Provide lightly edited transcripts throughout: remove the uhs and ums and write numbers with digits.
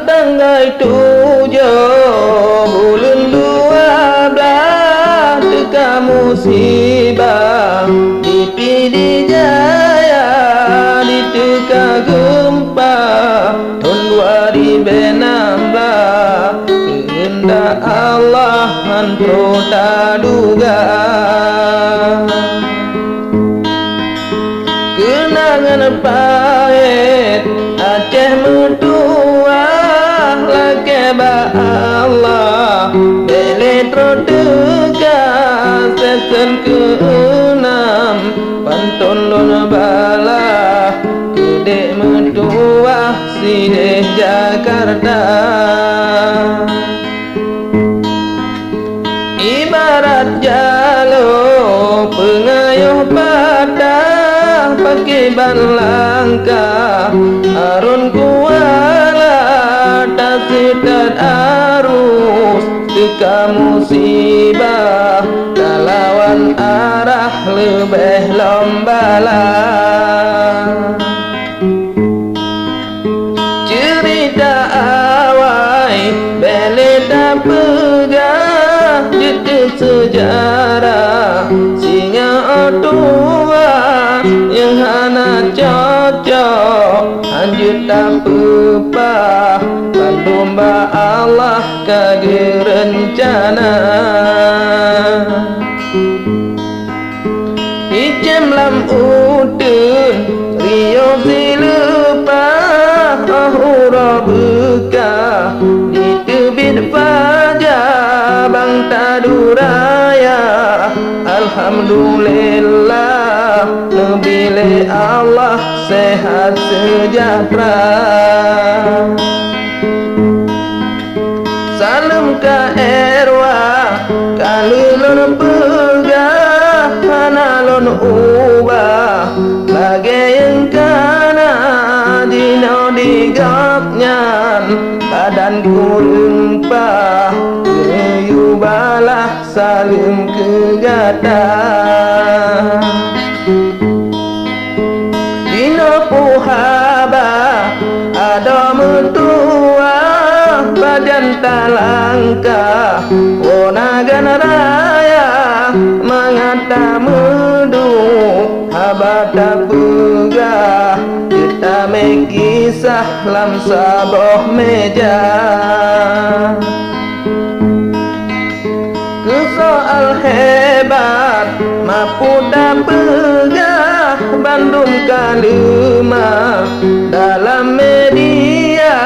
Tanggal 7 bulan 12 teka musibah di Pidi Jaya, di teka gempa tahun 2016. Kehendak Allah hantro tak duga, kenangan pahit Aceh mentua lagi ba Allah elektro tegas season ke-6 pantun lun bala gede mentua sideh Jakarta. Ibarat jalo pengayuh patah pakai ban langkah arun kuala tasidat arus teka musibah kalawan arah lebih lombala. Cerita awai beleda pegah jeda sejarah singa tua yang hana cocok lanjut tak pepah domba Allah kage rencana. Ijem lam udun Rio silepah ahura bekah di tebit fajar bang taduraya. Alhamdulillah nebile Allah sehat sejahtera. Salam ka erwa kalulun pegah hanalun ubah lagi yang kana dino digapnyan badan kurempah geyubalah salim kegata. Dino puhaba ada mentua badan talangka wonagan raya mengata medu habata pegah kita mekisah lam saboh meja. Kesoal hebat mapuda pegah Bandung kalima dalam media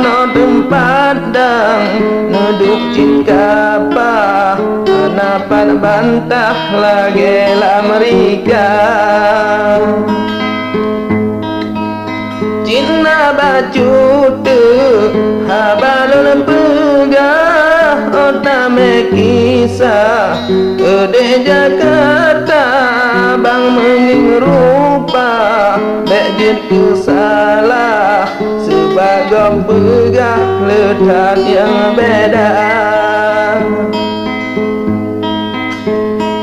no tempat dang ngeduk cin kapah anapan bantah lagi l'Amerika. Cina baju tu habalun pegah otame kisah ode Jakarta bang menyerupa bejit kesalah sebagai pegah letak yang beda.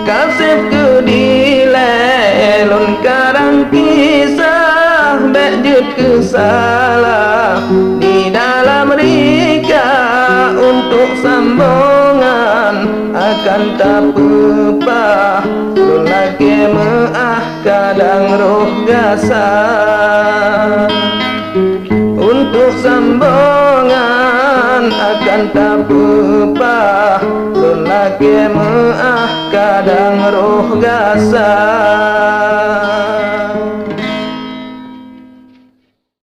Kasih kedilai lon karang kisah bejit kesalah di dalam rika untuk sambungan akan tak pepah lon lagi meah kadang roh gasah. Untuk sambungan akan tak pepah lon lagi meah kadang roh gasah.